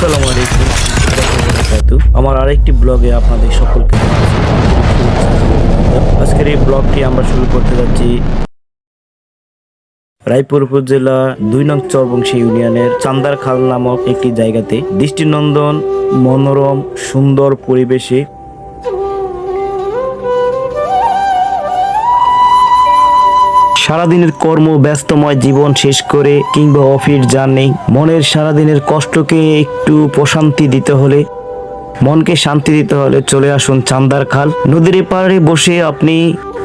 আসসালামু আলাইকুম আমার আরেকটি ব্লগে আপনাদের সকলকে আজকের এই ব্লগটি আমরা শুরু করতে যাচ্ছি রায়পুর উপজেলা ২ নং চরবংশী ইউনিয়নের চান্দার খাল নামক একটি জায়গাতে দৃষ্টিনন্দন মনোরম সুন্দর পরিবেশে সারাদিনের কর্ম ব্যস্তময় জীবন শেষ করে কিংবা অফিস জার্নি মনের সারাদিনের কষ্টকে একটু প্রশান্তি দিতে হলে মনকে শান্তি দিতে হলে চলে আসুন চান্দার খাল নদীর এপারে বসে আপনি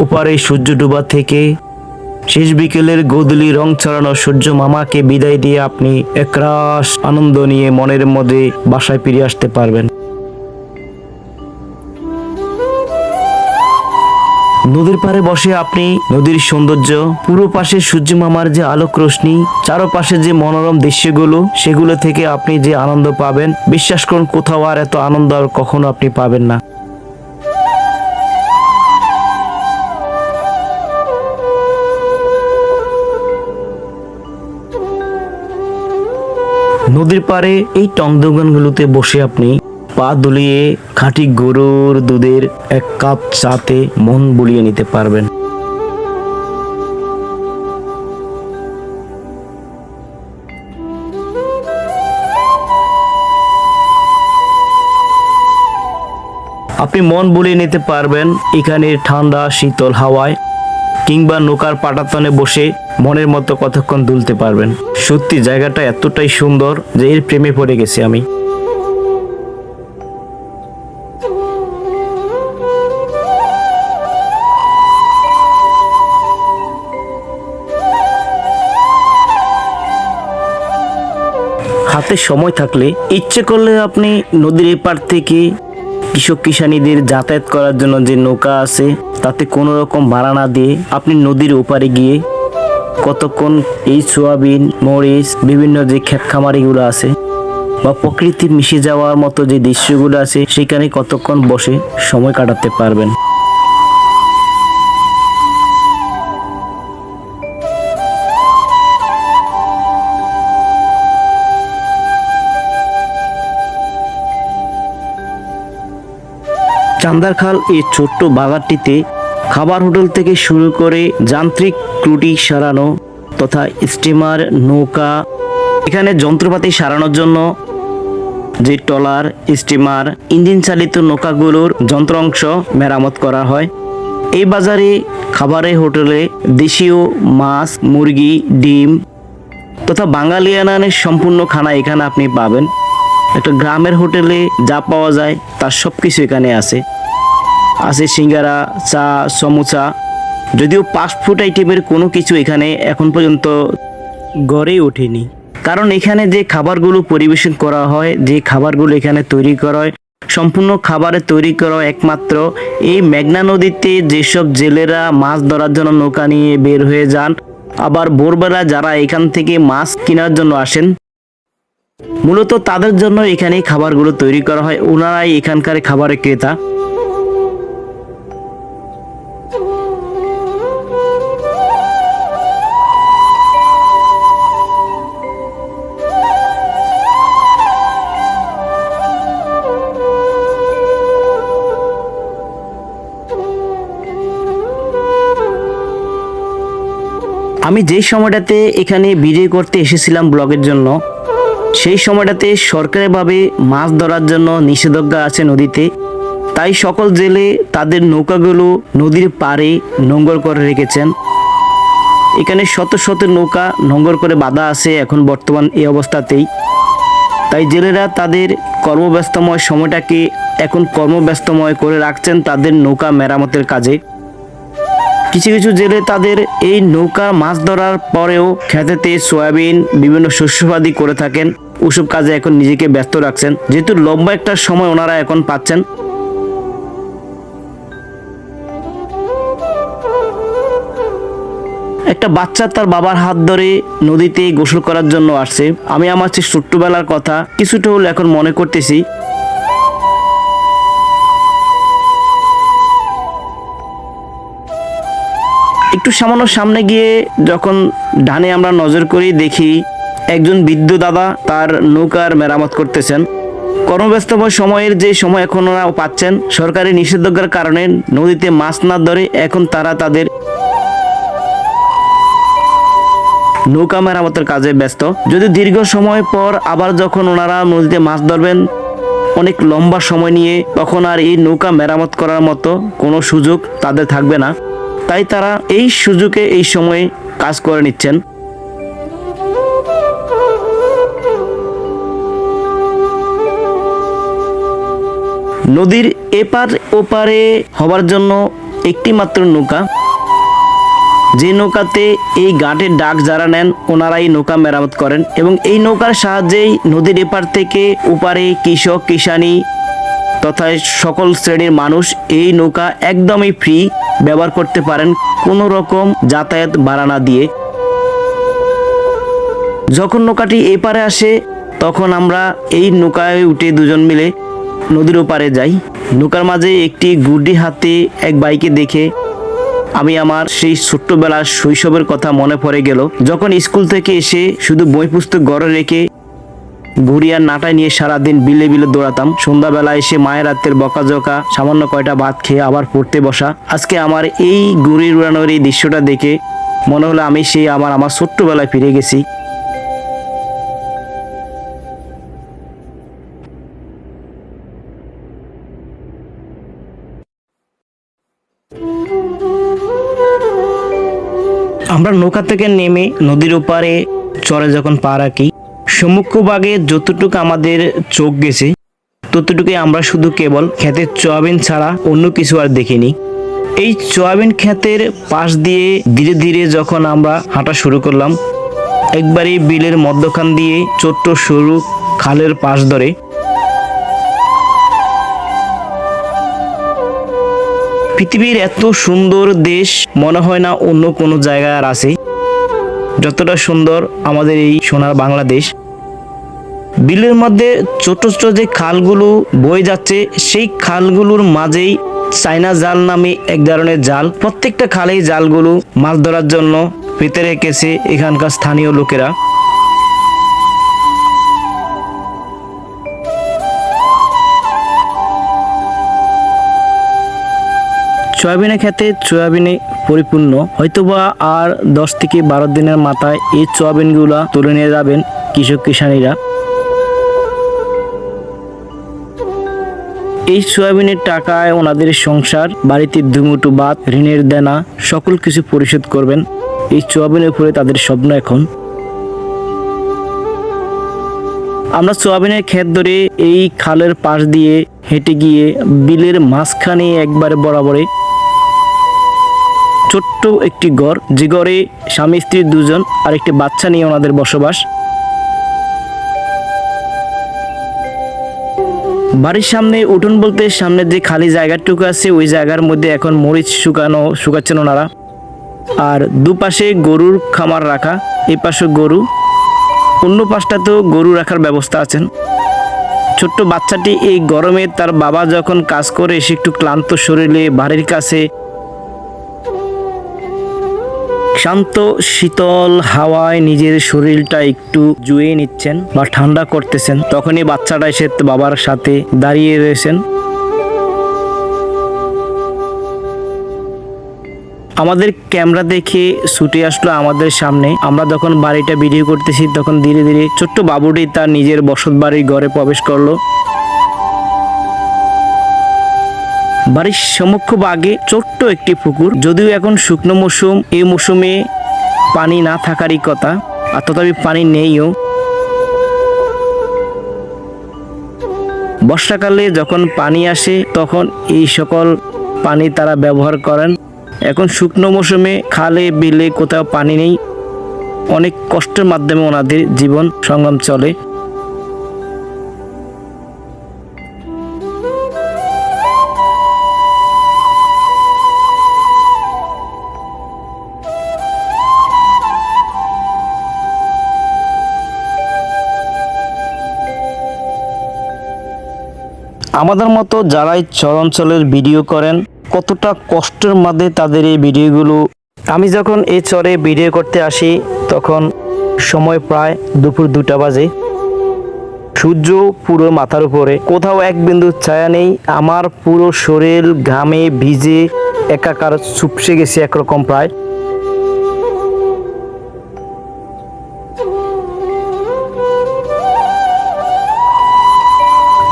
ওপারে সূর্য ডুবা থেকে শেষ বিকেলের গোধূলি রং ছড়ানো সূর্য মামাকে বিদায় দিয়ে আপনি একরাশ আনন্দ নিয়ে মনের মধ্যে বাসায় ফিরে আসতে পারবেন। নদীর পাড়ে বসে আপনি নদীর সৌন্দর্য, পুরো পাশে সূর্য মামার যে আলোক রোশনি, চারপাশে যে মনোরম দৃশ্যগুলো, সেগুলো থেকে আপনি যে আনন্দ পাবেন, বিশ্বাস করুন কোথাও আর এত আনন্দ আর কখনো আপনি পাবেন না। নদীর পাড়ে এই টং দোকানগুলোতে বসে আপনি পা দুলিয়ে খাঁটি গরুর দুধের এক কাপ চাতে মন বুলিয়ে নিতে পারবেন। আপনি মন বুলিয়ে নিতে পারবেন এখানে ঠান্ডা শীতল হাওয়ায় কিংবা নৌকার পাটাতনে বসে মনের মতো কতক্ষণ দুলতে পারবেন। সত্যি জায়গাটা এতটাই সুন্দর যে এর প্রেমে পড়ে গেছি আমি। হাতে সময় থাকলে ইচ্ছে করলে আপনি নদীর এপার থেকে কৃষক কিষানীদের যাতায়াত করার জন্য যে নৌকা আছে তাতে কোনো রকম ভাড়া না দিয়ে আপনি নদীর ওপারে গিয়ে কতক্ষণ এই সোয়াবিন মরিচ বিভিন্ন যে ক্ষেত খামারিগুলো আছে বা প্রকৃতি মিশে যাওয়ার মতো যে দৃশ্যগুলো আছে সেখানে কতক্ষণ বসে সময় কাটাতে পারবেন। চান্দার খাল এই ছোট্ট বাগানটিতে খাবার হোটেল থেকে শুরু করে যান্ত্রিক ত্রুটি সারানো তথা স্টিমার নৌকা, এখানে যন্ত্রপাতি সারানোর জন্য যে ট্রলার স্টিমার ইঞ্জিন চালিত নৌকাগুলোর যন্ত্রাংশ মেরামত করা হয়। এই বাজারে খাবারের হোটেলে দেশীয় মাছ মুরগি ডিম তথা বাঙালিয়ানানের সম্পূর্ণ খানা এখানে আপনি পাবেন। একটা গ্রামের হোটেলে যা পাওয়া যায় তার সব কিছু এখানে আছে সিঙ্গারা চা সমোসা, যদিও ফাস্টফুড আইটেমের কোনো কিছু এখানে এখন পর্যন্ত গড়েই ওঠেনি, কারণ এখানে যে খাবারগুলো পরিবেশন করা হয় যে খাবারগুলো এখানে তৈরি করা হয় সম্পূর্ণ খাবারে তৈরি করা হয় একমাত্র এই মেঘনা নদীতে যেসব জেলেরা মাছ ধরার জন্য নৌকা নিয়ে বের হয়ে যান, আবার ভোরবেলা যারা এখান থেকে মাছ কেনার জন্য আসেন মূলত তাদের জন্য এখানে খাবারগুলো তৈরি করা হয়। ওনারাই এখানকার খাবারের ক্রেতা। আমি যেই সময়টাতে এখানে ভিডিও করতে এসেছিলাম ব্লগের জন্য সেই সময়টাতে সরকারিভাবে মাছ ধরার জন্য নিষেধাজ্ঞা আছে নদীতে, তাই সকল জেলে তাদের নৌকাগুলো নদীর পাড়ে নোঙর করে রেখেছেন। এখানে শত শত নৌকা নোঙর করে বাঁধা আছে এখন বর্তমান এই অবস্থাতেই, তাই জেলেরা তাদের কর্মব্যস্তময় সময়টাকে এখন কর্মব্যস্তময় করে রাখছেন তাদের নৌকা মেরামতের কাজে। কিছু কিছু জেলে তাদের এই নৌকা মাছ ধরার পরেও খেতেতে সয়াবিন বিভিন্ন শস্যবাদী করে থাকেন, ওসব কাজে এখন নিজেকে ব্যস্ত রাখছেন, যেহেতু লম্বা একটা সময় ওনারা এখন পাচ্ছেন। একটা বাচ্চা তার বাবার হাত ধরে নদীতে গোসল করার জন্য আসছে। আমি আমার ছোট্টবেলার কথা কিছুটা হলে এখন মনে করতেছি। একটু সামান্য সামনে গিয়ে যখন ডানে আমরা নজর করি দেখি একজন বৃদ্ধ দাদা তার নৌকার মেরামত করতেছেন। কর্মব্যস্ত সময়ের যে সময় এখন ওরা পাচ্ছেন, সরকারি নিষেধাজ্ঞার কারণে নদীতে মাছ না ধরে এখন তারা তাদের নৌকা মেরামতের কাজে ব্যস্ত। যদি দীর্ঘ সময় পর আবার যখন ওনারা নদীতে মাছ ধরবেন অনেক লম্বা সময় নিয়ে, তখন আর এই নৌকা মেরামত করার মতো কোনো সুযোগ তাদের থাকবে না। তাই তারা এই সুযোগে এই সময়ে কাজ করে নিচ্ছেন। নদীর এপার ওপারে হবার জন্য একটি মাত্র নৌকা, যে নৌকাতে এই ঘাটের ডাক যারা নেন ওনারাই নৌকা মেরামত করেন এবং এই নৌকার সাহায্যেই নদীর এপার থেকে ওপারে কৃষক কিষানি তথা সকল শ্রেণীর মানুষ এই নৌকা একদমই ফ্রি ব্যবহার করতে পারেন, কোনো রকম যাতায়াত ভাড়া না দিয়ে। যখন নৌকাটি এপারে আসে তখন আমরা এই নৌকায় উঠে দুজন মিলে নদীর ওপারে যাই। নৌকার মাঝে একটি গুড্ডি হাতে এক বাইকে দেখে আমি আমার সেই ছোট্টবেলার শৈশবের কথা মনে পড়ে গেল, যখন স্কুল থেকে এসে শুধু বই পুস্তক ঘরে রেখে ঘুড়ি আর নাটা নিয়ে সারাদিন বিলে বিলে দৌড়াতাম। সন্ধ্যাবেলা এসে মায়ের হাতের বকাঝকা সামান্য কয়টা ভাত খেয়ে আবার পড়তে বসা। আজকে আমার এই ঘুড়ি উড়ানোর এই দৃশ্যটা দেখে মনে হলো আমি সেই আমার ছোট্টবেলায় ফিরে গেছি। আমরা নৌকা থেকে নেমে নদীর ওপারে চরে যখন পা রাখি, সম্মুখভাগে যতটুকু আমাদের চোখ গেছে ততটুকুই আমরা শুধু কেবল ক্ষেতের সয়াবিন ছাড়া অন্য কিছু আর দেখিনি। এই সয়াবিন ক্ষেতের পাশ দিয়ে ধীরে ধীরে যখন আমরা হাঁটা শুরু করলাম, একবারই বিলের মধ্যখান দিয়ে ছোট্ট সরু খালের পাশ ধরে, পৃথিবীর এত সুন্দর দেশ মনে হয় না অন্য কোনো জায়গায় আর আছে যতটা সুন্দর আমাদের এই সোনার বাংলাদেশ। বিলের মধ্যে ছোট ছোট যে খালগুলো বয়ে যাচ্ছে সেই খালগুলোর মাঝেই চাইনা জাল নামে এক ধরনের জাল, প্রত্যেকটা খালেই জালগুলো মাছ ধরার জন্য পেতে রেখেছে এখানকার স্থানীয় লোকেরা। সয়াবিনের ক্ষেতে সয়াবিনে পরিপূর্ণ, হয়তোবা আর 10 থেকে 12 দিনের মাথায় এই সয়াবিনগুলা তুলে নিয়ে যাবেন কৃষক কিষানীরা। এই সয়াবিনের টাকায় ওনাদের সংসার, বাড়িতে দুমুঠো ভাত, ঋণের দেনা সকল কিছু পরিশোধ করবেন। এই সয়াবিনের উপরে তাদের স্বপ্ন এখন। আমরা সয়াবিনের ক্ষেত ধরে এই খালের পাশ দিয়ে হেঁটে গিয়ে বিলের মাঝখানে একবারে বরাবরে ছোট্ট একটি ঘর, যে ঘরে স্বামী স্ত্রী দুজন আর একটি বাচ্চা নিয়ে ওনাদের বসবাস। বাড়ির সামনে উঠোন বলতে সামনে যে খালি জায়গাটুকু আছে ওই জায়গার মধ্যে এখন মরিচ শুকাচ্ছেন ওনারা। আর দুপাশে গরুর খামার রাখা, এই পাশে গরু, অন্য পাশটাতেও গরু রাখার ব্যবস্থা আছেন। ছোট্ট বাচ্চাটি এই গরমে তার বাবা যখন কাজ করে এসে একটু ক্লান্ত শরীরে বাড়ির কাছে শান্ত শীতল হাওয়ায় নিজের শরীরটা একটু জুয়ে নিচ্ছেন বা ঠান্ডা করতেছেন, তখনই বাচ্চাটা এসে বাবার সাথে দাঁড়িয়ে রয়েছেন। আমাদের ক্যামেরা দেখে ছুটে আসলো আমাদের সামনে। আমরা যখন বাড়িটা ভিডিও করতেছি তখন ধীরে ধীরে ছোট্ট বাবুটি তার নিজের বসত বাড়ির ঘরে প্রবেশ করলো। বাড়ির সম্মুখ ভাগে ছোট্ট একটি পুকুর, যদিও এখন শুকনো মৌসুম, এই মৌসুমে পানি না থাকারই কথা, আর তথাপি পানি নেইও। বর্ষাকালে যখন পানি আসে তখন এই সকল পানি তারা ব্যবহার করেন। এখন শুকনো মৌসুমে খালে বিলে কোথাও পানি নেই, অনেক কষ্টের মাধ্যমে ওনাদের জীবন সংগ্রাম চলে। আমাদের মতো যারাই চরাঞ্চলের ভিডিও করেন কতটা কষ্টের মধ্যে তাদের এই ভিডিওগুলো। আমি যখন এই চরে ভিডিও করতে আসি তখন সময় প্রায় দুপুর 2টা বাজে। সূর্য পুরো মাথার উপরে, কোথাও এক বিন্দু ছায়া নেই। আমার পুরো শরীর ঘামে ভিজে একাকার, চুপসে গেছে একরকম প্রায়।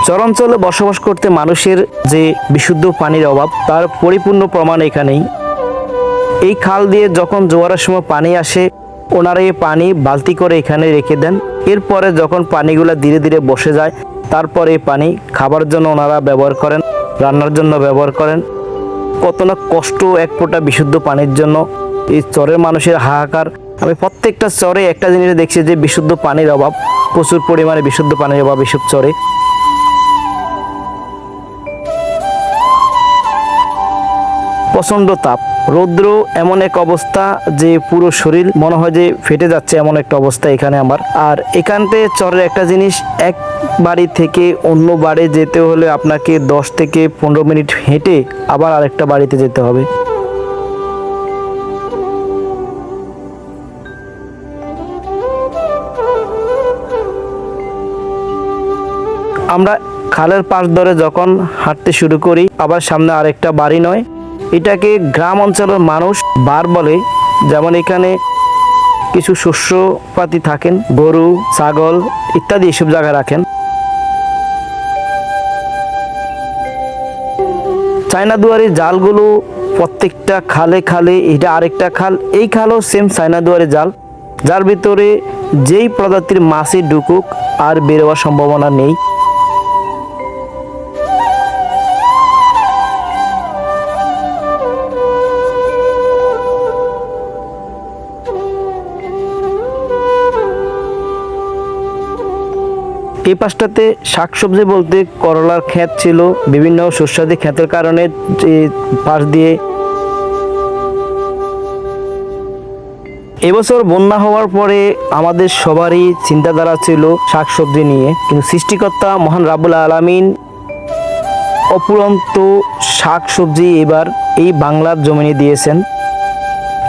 চরাঞ্চলে বসবাস করতে মানুষের যে বিশুদ্ধ পানির অভাব, তার পরিপূর্ণ প্রমাণ এখানেই। এই খাল দিয়ে যখন জোয়ারের সময় পানি আসে, ওনারা এই পানি বালতি করে এখানে রেখে দেন। এরপরে যখন পানিগুলো ধীরে ধীরে বসে যায়, তারপরে এই পানি খাবার জন্য ওনারা ব্যবহার করেন, রান্নার জন্য ব্যবহার করেন। কত না কষ্ট এক ফোঁটা বিশুদ্ধ পানির জন্য। এই চরের মানুষের হাহাকার। আমি প্রত্যেকটা চরে একটা জিনিস দেখছি যে বিশুদ্ধ পানির অভাব, প্রচুর পরিমাণে বিশুদ্ধ পানির অভাব এসব চরে। প্রচণ্ড তাপ, রৌদ্র, এমন এক অবস্থা যে পুরো শরীর মনে হয় যে ফেটে যাচ্ছে, এমন একটা অবস্থা এখানে আমার। আর এখানতে চরের একটা জিনিস, এক বাড়ি থেকে অন্য বাড়ি যেতে হলে আপনাকে 10 থেকে 15 মিনিট হেঁটে আবার আরেকটা বাড়িতে যেতে হবে। আমরা খালের পাশ ধরে যখন হাঁটতে শুরু করি, আবার সামনে আরেকটা বাড়ি নয়, এটাকে গ্রাম অঞ্চলের মানুষ বার বলে। যেমন এখানে কিছু শস্যপাতি থাকেন, গরু, ছাগল ইত্যাদি এসব জায়গায় রাখেন। চায়না দুয়ারি জালগুলো প্রত্যেকটা খালে খালে, এটা আরেকটা খাল, এই খালও সেম চায়না দুয়ারি জাল, যার ভিতরে যেই প্রজাতির মাছই ঢুকুক আর বের হওয়ার সম্ভাবনা নেই। এই পাশটাতে শাকসবজি বলতে করলার ক্ষেত ছিল, বিভিন্ন শস্যাদি ক্ষেতের কারণে পাশ দিয়ে। এবছর বন্যা হওয়ার পরে আমাদের সবারই চিন্তাধারা ছিল শাকসবজি নিয়ে, কিন্তু সৃষ্টিকর্তা মহান রাব্বুল আলামিন অপুরন্ত শাকসবজি এবার এই বাংলার জমিনে দিয়েছেন।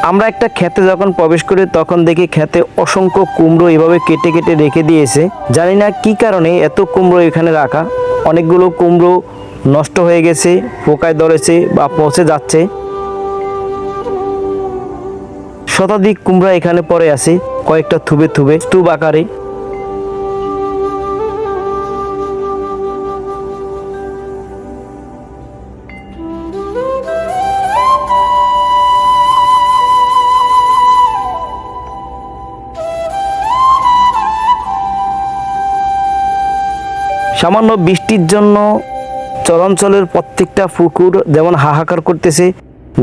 আমরা একটা ক্ষেতে যখন প্রবেশ করি, তখন দেখি ক্ষেতে অসংখ্য কুমড়ো এভাবে কেটে কেটে রেখে দিয়েছে। জানি না কি কারণে এত কুমড়ো এখানে রাখা। অনেকগুলো কুমড়ো নষ্ট হয়ে গেছে, পোকায় ধরেছে বা পচে যাচ্ছে। শতাধিক কুমড়া এখানে পড়ে আছে, কয়েকটা থুবে থুবে স্তূপ আকারে। সামান্য বৃষ্টির জন্য চরাঞ্চলের প্রত্যেকটা পুকুর যেমন হাহাকার করতেছে,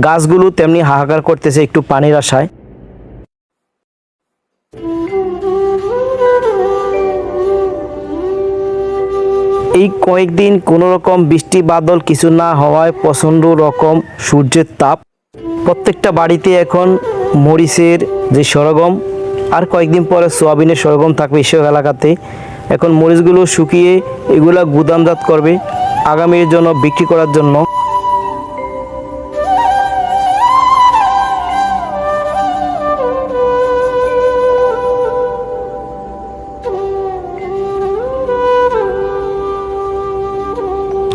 গাছগুলো তেমনি হাহাকার করতেছে একটু পানির আশায়। এই কয়েকদিন কোনো রকম বৃষ্টি বাদল কিছু না হওয়ায় প্রচণ্ড রকম সূর্যের তাপ। প্রত্যেকটা বাড়িতে এখন মরিচের যে সরগম, আর কয়েকদিন পরে সোয়াবিনের সরগম থাকবে এসব এলাকাতে। এখন মরিচগুলো শুকিয়ে এগুলা গুদামজাত করবে আগামীর জন্য, বিক্রি করার জন্য।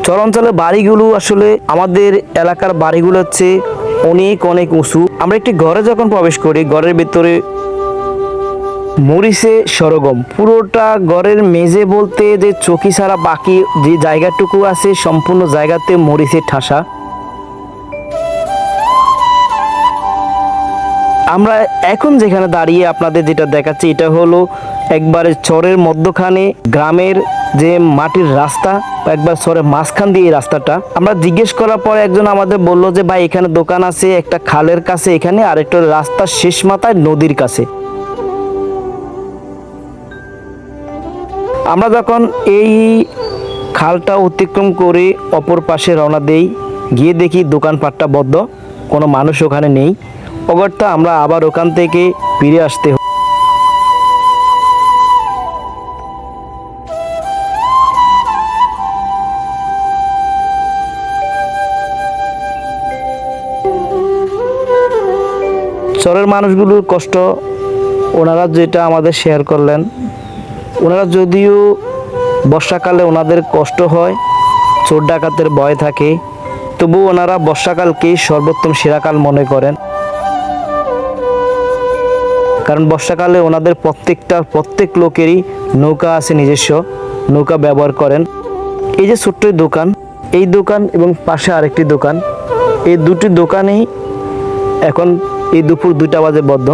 চরাঞ্চলের বাড়িগুলো আসলে আমাদের এলাকার বাড়িগুলো হচ্ছে অনেক অনেক উঁচু। আমরা একটি ঘরে যখন প্রবেশ করি, ঘরের ভিতরে মরিচে সরগম, পুরোটা ঘরের মেঝে বলতে যে চকি ছাড়া বাকি যে জায়গাটুকু আছে সম্পূর্ণ জায়গাতে মরিচের ঠাসা। আমরা এখন যেখানে দাঁড়িয়ে আপনাদের যেটা দেখাচ্ছি, এটা হলো একবারে চরের মধ্যখানে গ্রামের যে মাটির রাস্তা, একবার চরের মাঝখান দিয়ে এই রাস্তাটা। আমরা জিজ্ঞেস করার পরে একজন আমাদের বলল যে ভাই এখানে দোকান আছে একটা খালের কাছে এখানে, আর একটা রাস্তার শেষ মাথায় নদীর কাছে। আমরা যখন এই খালটা অতিক্রম করে অপর পাশে রওনা দেই, গিয়ে দেখি দোকানপাটটা বদ্ধ, কোনো মানুষ ওখানে নেই। অগত্যা আমরা আবার ওখান থেকে ফিরে আসতে চরের মানুষগুলোর কষ্ট ওনারা যেটা আমাদের শেয়ার করলেন, ওনারা যদিও বর্ষাকালে ওনাদের কষ্ট হয়, চোর ডাকাতের ভয় থাকে, তবু ওনারা বর্ষাকালকেই সর্বোত্তম সেরাকাল মনে করেন। কারণ বর্ষাকালে ওনাদের প্রত্যেক লোকেরই নৌকা আছে, নিজস্ব নৌকা ব্যবহার করেন। এই যে ছোট্ট দোকান, এই দোকান এবং পাশে আরেকটি দোকান, এই দুটি দোকানেই এখন এই দুপুর 2টা বাজে বন্ধ।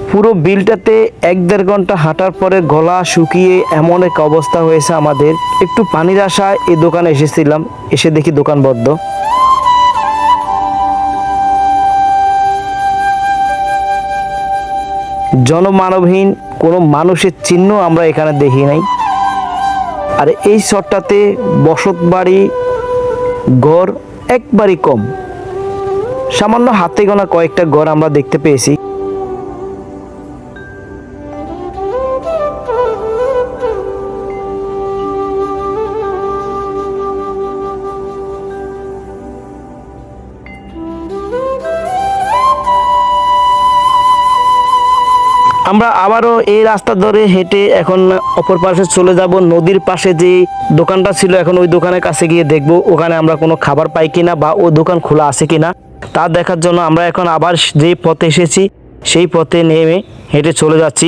পুরো বিলটাতে 1-1.5 ঘন্টা হাঁটার পরে গলা শুকিয়ে এমন এক অবস্থা হয়েছে আমাদের। একটু পানির আশায় এই দোকানে এসেছিলাম, এসে দেখি দোকান বন্ধ। জনমানবহীন কোনো মানুষের চিহ্ন আমরা এখানে দেখি নাই। আর এই শহরটাতে বসত বাড়ি ঘর একবারই কম, সামান্য হাতে গোনা কয়েকটা ঘর আমরা দেখতে পেয়েছি। আমরা আবারও এই রাস্তা ধরে হেঁটে এখন অপর পাশে চলে যাব। নদীর পাশে যে দোকানটা ছিল, এখন ওই দোকানের কাছে গিয়ে দেখব ওখানে আমরা কোনো খাবার পাই কিনা বা ওই দোকান খোলা আছে কিনা তা দেখার জন্য আমরা এখন আবার যে পথে এসেছি সেই পথে নেমে হেঁটে চলে যাচ্ছি।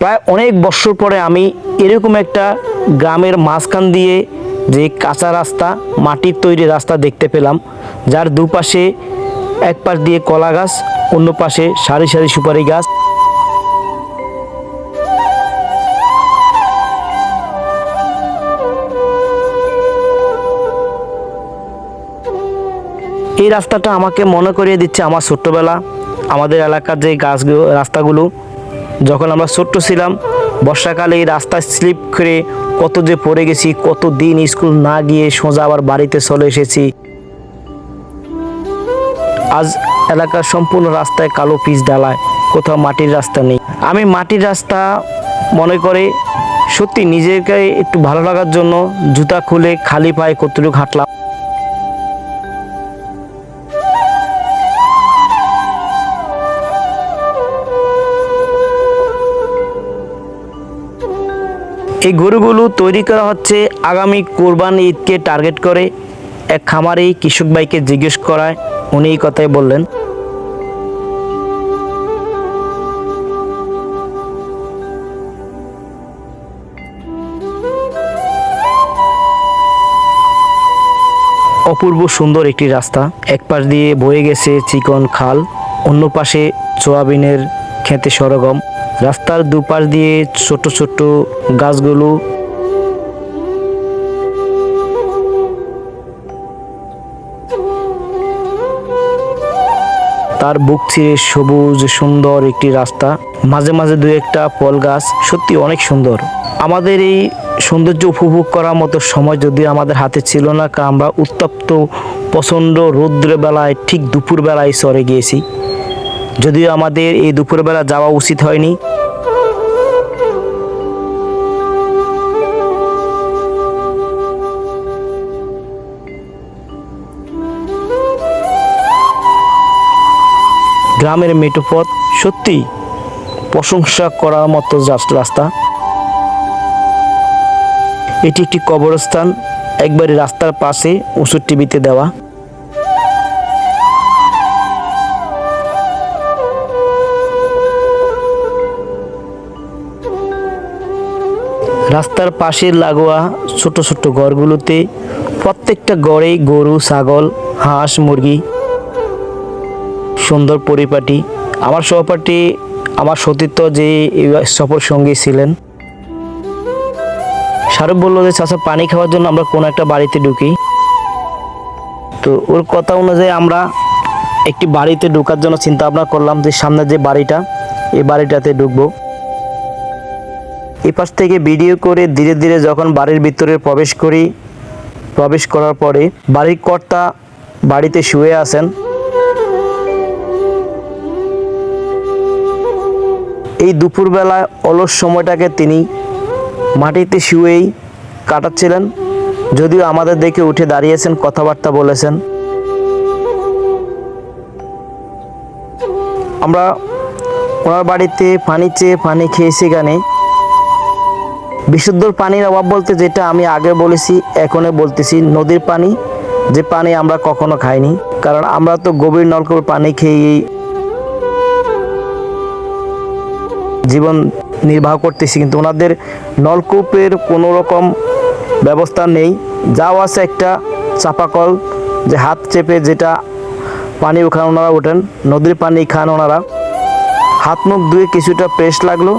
প্রায় অনেক বছর পরে আমি এরকম একটা গ্রামের মাঝখান দিয়ে যে কাঁচা রাস্তা, মাটির তৈরি রাস্তা দেখতে পেলাম, যার দুপাশে এক পাশ দিয়ে কলা গাছ, অন্য পাশে সারি সারি সুপারি গাছ। এই রাস্তাটা আমাকে মনে করিয়ে দিচ্ছে আমার ছোট্টবেলা, আমাদের এলাকার যে গাছগুলো, রাস্তাগুলো যখন আমরা ছোট্ট ছিলাম, বর্ষাকালে এই রাস্তায় স্লিপ করে কত যে পড়ে গেছি, কত দিন স্কুল না গিয়ে সোজা আবার বাড়িতে চলে এসেছি। আজ এলাকার সম্পূর্ণ রাস্তায় কালো পিচ ঢালায়, কোথাও মাটির রাস্তা নেই। আমি মাটির রাস্তা মনে করে সত্যি নিজেকে একটু ভালো লাগার জন্য জুতা খুলে খালি পায়ে কতটুকু হাঁটলাম। এই গরুগুলো তৈরি করা হচ্ছে আগামী কোরবানি ঈদকে টার্গেট করে। এক খামারি কৃষক ভাইকে জিজ্ঞেস করায় উনি এই কথাই বললেন। অপূর্ব সুন্দর একটি রাস্তা, এক পাশ দিয়ে বয়ে গেছে চিকন খাল, অন্য পাশে সোয়াবিনের খেতে সরগম। রাস্তার দুপাশ দিয়ে ছোট ছোট গাছগুলো, তার বুক ছিঁড়ে সবুজ সুন্দর একটি রাস্তা, মাঝে মাঝে দু একটা ফল গাছ, সত্যি অনেক সুন্দর। আমাদের এই সৌন্দর্য উপভোগ করার মতো সময় যদিও আমাদের হাতে ছিল না, কারণ আমরা উত্তপ্ত প্রচণ্ড রৌদ্রের বেলায় ঠিক দুপুর বেলায় সরে গিয়েছি। যদিও আমাদের এই দুপুরবেলা যাওয়া উচিত হয়নি। গ্রামের মেঠো পথ সত্যি প্রশংসা করার মতো রাস্তা। এটি একটি কবরস্থান, একবারে রাস্তার পাশে উঁচু টিভিতে দেওয়া। রাস্তার পাশে লাগোয়া ছোট ছোট ঘরগুলোতে প্রত্যেকটা ঘরেই গরু, ছাগল, হাঁস, মুরগি, সুন্দর পরিপাটি। আমার সহপাঠী, আমার সতীর্থ যে সফর সঙ্গী ছিলেন, শাহরুখ বললো যে চাচা পানি খাওয়ার জন্য আমরা কোনো একটা বাড়িতে ঢুকি। তো ওর কথা অনুযায়ী আমরা একটি বাড়িতে ঢোকার জন্য চিন্তা ভাবনা করলাম, যে সামনে যে বাড়িটা, এই বাড়িটাতে ঢুকবো। এই পাশ থেকে ভিডিও করে ধীরে ধীরে যখন বাড়ির ভিতরে প্রবেশ করার পরে বাড়ির কর্তা বাড়িতে শুয়ে আছেন। এই দুপুরবেলায় অলস সময়টাকে তিনি মাটিতে শুয়েই কাটাচ্ছিলেন, যদিও আমাদের দেখে উঠে দাঁড়িয়েছেন, কথাবার্তা বলেছেন। আমরা ওনার বাড়িতে পানি চেয়ে পানি খেয়েছি। এখানে বিশুদ্ধ পানির অভাব বলতে যেটা আমি আগে বলেছি এখনও বলতেছি, নদীর পানি, যে পানি আমরা কখনো খাইনি, কারণ আমরা তো গভীর নলকূপের পানি খেয়েই জীবন নির্বাহ করতেছি। কিন্তু ওনাদের নলকূপের কোনো রকম ব্যবস্থা নেই, যাও আছে একটা চাপাকল, যে হাত চেপে যেটা পানি ওখানে ওনারা ওঠেন, নদীর পানি খান ওনারা। হাত মুখ ধুয়ে কিছুটা ফ্রেশ লাগলো,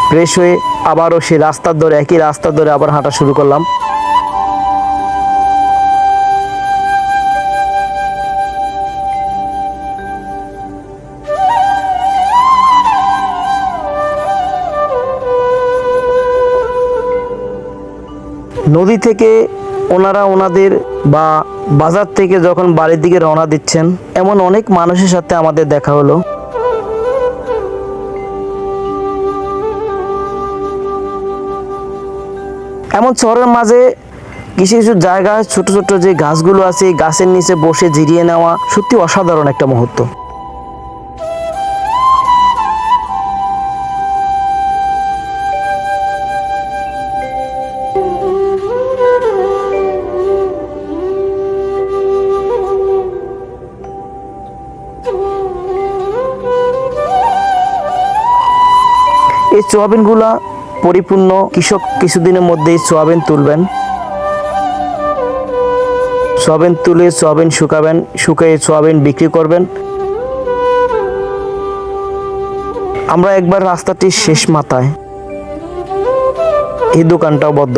ফ্রেশ হয়ে আবারও সেই রাস্তার ধরে, একই রাস্তার ধরে আবার হাঁটা শুরু করলাম। নদী থেকে ওনারা ওনাদের বা বাজার থেকে যখন বাড়ির দিকে রওনা দিচ্ছেন, এমন অনেক মানুষের সাথে আমাদের দেখা হলো। এমন শহরের মাঝে কিছু কিছু জায়গায় ছোট ছোট যে গাছগুলো আছে, গাছের নিচে বসে জিরিয়ে নেওয়া সত্যি অসাধারণ একটা মুহূর্ত। এই সোয়াবিনগুলা পরিপূর্ণ, কৃষক কিছুদিনের মধ্যেই সোয়াবিন তুলবেন। সোয়াবিন তুলে সোয়াবিন শুকাবেন, শুকিয়ে সোয়াবিন বিক্রি করবেন। আমরা একবার রাস্তাটির শেষ মাথায়, এই দোকানটাও বদ্ধ,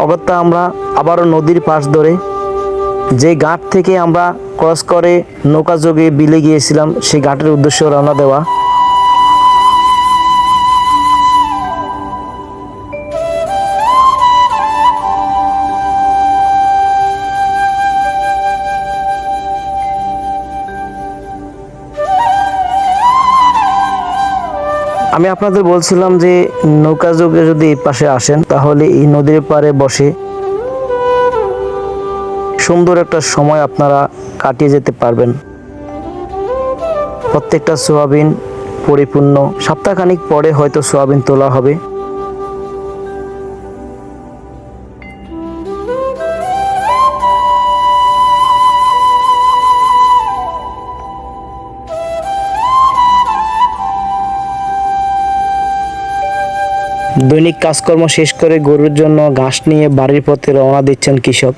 অগত্যা আমরা আবারও নদীর পাশ ধরে যে ঘাট থেকে আমরা ক্রস করে নৌকা যোগে বিলে গিয়েছিলাম, সেই ঘাটের উদ্দেশ্যে রওনা দেওয়া। আমি আপনাদের বলছিলাম যে নৌকা যোগে যদি এই পাশে আসেন, তাহলে এই নদীর পাড়ে বসে সুন্দর একটা সময় আপনারা কাটিয়ে যেতে পারবেন। প্রত্যেকটা সোয়াবিন পরিপূর্ণ, সপ্তাহখানিক পরে হয়তো সোয়াবিন তোলা হবে। দৈনিক কাজকর্ম শেষ করে গরুর জন্য ঘাস নিয়ে বাড়ির পথে রওনা দিচ্ছেন কৃষক।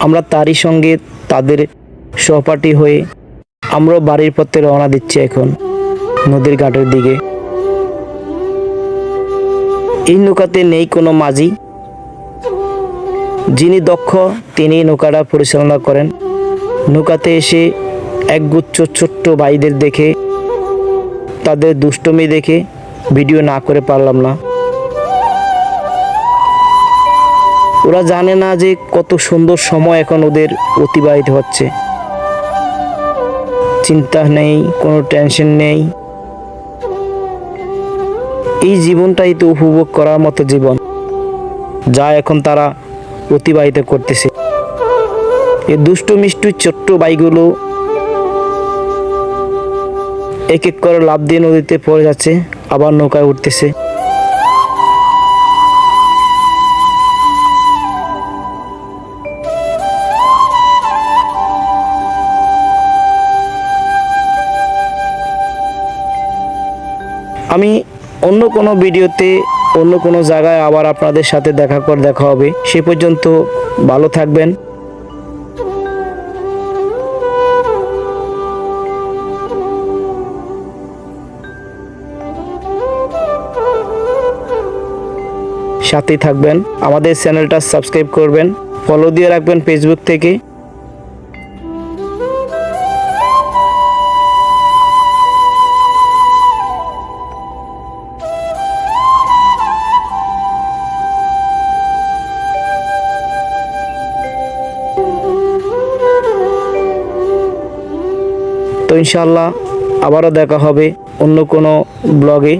আমরা তারই সঙ্গে তাদের সহপাঠী হয়ে আমরাও বাড়ির পথে রওনা দিচ্ছি এখন নদীর ঘাটের দিকে। এই নৌকাতে নেই কোনো মাঝি, যিনি দক্ষ তিনি নৌকাটা পরিচালনা করেন। নৌকাতে এসে একগুচ্ছ ছোট্ট ভাইদের দেখে, তাদের দুষ্টমি দেখে ভিডিও না করে পারলাম না। ওরা জানে না যে কত সুন্দর সময় এখন ওদের অতিবাহিত হচ্ছে। চিন্তা নেই, কোনো টেনশন নেই। এই জীবনটাই তো উপভোগ করার মতো জীবন, যা এখন তারা অতিবাহিত করতেছে। এই দুষ্টু মিষ্টু ছোট্ট ভাইগুলো এক এক করে লাফ দিয়ে নদীতে পড়ে যাচ্ছে, আবার নৌকায় উঠতেছে। আমি অন্য কোনো ভিডিওতে অন্য কোনো জায়গায় আবার আপনাদের সাথে দেখা হবে। সে পর্যন্ত ভালো থাকবেন। সাথেই থাকবেন, আমাদের চ্যানেলটা সাবস্ক্রাইব করবেন, ফলো দিয়ে রাখবেন ফেসবুক থেকে। তো ইনশাআল্লাহ আবারও দেখা হবে অন্য কোনো ব্লগে।